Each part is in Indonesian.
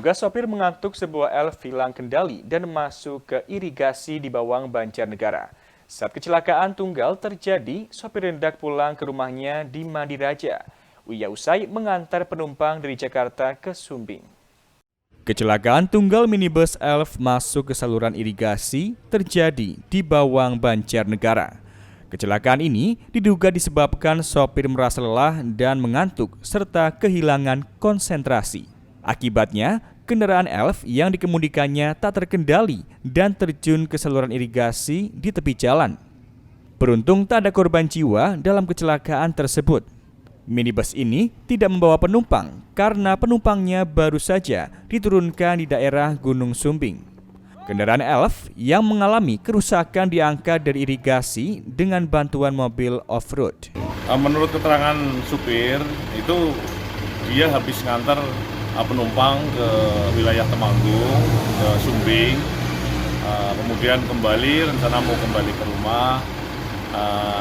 Diduga sopir mengantuk sebuah elf hilang kendali dan masuk ke irigasi di Bawang, Banjarnegara. Saat kecelakaan tunggal terjadi, sopir hendak pulang ke rumahnya di Madiraja. Ia usai mengantar penumpang dari Jakarta ke Sumbing. Kecelakaan tunggal minibus elf masuk ke saluran irigasi terjadi di Bawang, Banjarnegara. Kecelakaan ini diduga disebabkan sopir merasa lelah dan mengantuk serta kehilangan konsentrasi. Akibatnya, kendaraan elf yang dikemudikannya tak terkendali dan terjun ke saluran irigasi di tepi jalan. Beruntung tak ada korban jiwa dalam kecelakaan tersebut. Minibus ini tidak membawa penumpang karena penumpangnya baru saja diturunkan di daerah Gunung Sumbing. Kendaraan elf yang mengalami kerusakan diangkat dari irigasi dengan bantuan mobil off-road. Menurut keterangan supir, itu dia habis ngantar penumpang ke wilayah Temanggung, ke Sumbing, kemudian rencana mau kembali ke rumah,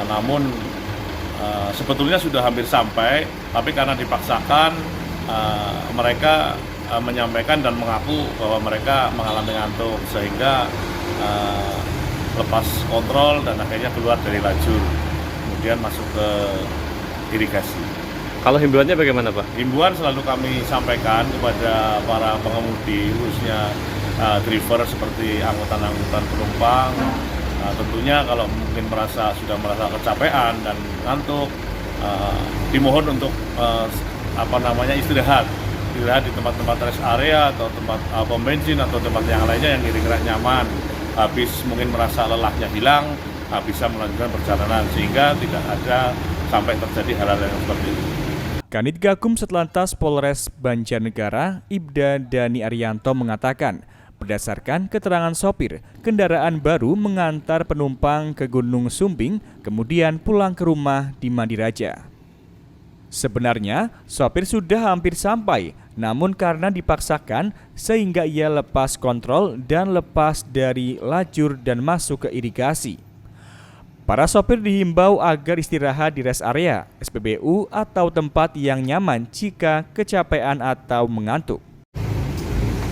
namun sebetulnya sudah hampir sampai, tapi karena dipaksakan mereka menyampaikan dan mengaku bahwa mereka mengalami ngantuk sehingga lepas kontrol dan akhirnya keluar dari lajur, kemudian masuk ke irigasi. Kalau himbauannya bagaimana, Pak? Himbauan selalu kami sampaikan kepada para pengemudi, khususnya driver seperti angkutan-angkutan penumpang. Tentunya kalau mungkin sudah merasa kecapean dan ngantuk, dimohon untuk istirahat di tempat-tempat rest area atau tempat pom bensin atau tempat yang lainnya yang kira-kira nyaman. Habis mungkin merasa lelahnya hilang, bisa melanjutkan perjalanan sehingga tidak ada sampai terjadi hal-hal yang seperti itu. Kanit Gakum Satlantas Polres Banjarnegara, Ibda Dani Arianto mengatakan, berdasarkan keterangan sopir, kendaraan baru mengantar penumpang ke Gunung Sumbing, kemudian pulang ke rumah di Madiraja. Sebenarnya, sopir sudah hampir sampai, namun karena dipaksakan sehingga ia lepas kontrol dan lepas dari lajur dan masuk ke irigasi. Para sopir dihimbau agar istirahat di rest area, SPBU atau tempat yang nyaman jika kecapean atau mengantuk.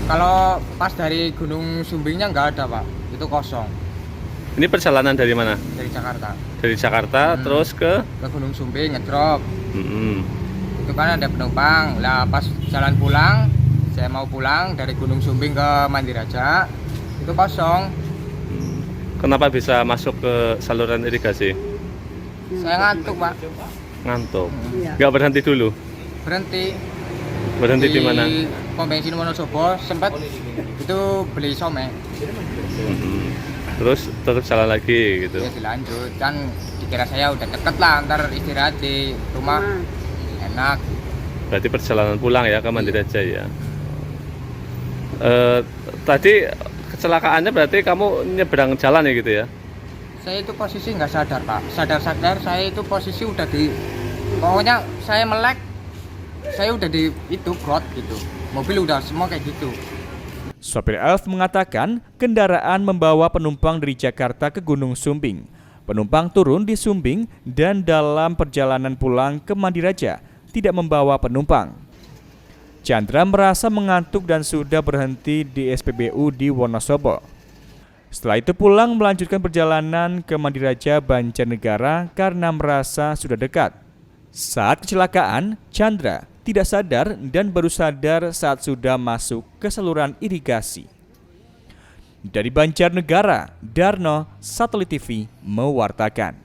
Kalau pas dari Gunung Sumbingnya nggak ada, Pak. Itu kosong. Ini perjalanan dari mana? Dari Jakarta. Dari Jakarta terus ke Gunung Sumbing ngedrop. Hmm. Itu kan ada penumpang. Lah pas jalan pulang, saya mau pulang dari Gunung Sumbing ke Madiraja. Itu kosong. Kenapa bisa masuk ke saluran irigasi? Saya ngantuk, Pak. Ngantuk. Nggak berhenti dulu? Berhenti. Berhenti di mana? Pom bensin Wonosobo sempat itu beli somai. Terus tetap jalan lagi gitu? Ya dilanjut, kan dikira saya udah deket lah, ntar istirahat di rumah enak. Berarti perjalanan pulang ya ke Madiraja ya? Tadi kecelakaannya berarti kamu nyebrang jalan ya gitu ya? Saya itu posisi nggak sadar, Pak. Sadar-sadar saya itu posisi udah pokoknya saya melek, saya udah di itu got gitu. Mobil udah semua kayak gitu. Sopir elf mengatakan kendaraan membawa penumpang dari Jakarta ke Gunung Sumbing. Penumpang turun di Sumbing dan dalam perjalanan pulang ke Madiraja tidak membawa penumpang. Chandra merasa mengantuk dan sudah berhenti di SPBU di Wonosobo. Setelah itu pulang melanjutkan perjalanan ke Madiraja, Banjarnegara karena merasa sudah dekat. Saat kecelakaan, Chandra tidak sadar dan baru sadar saat sudah masuk ke saluran irigasi. Dari Banjarnegara, Darno, Satelit TV mewartakan.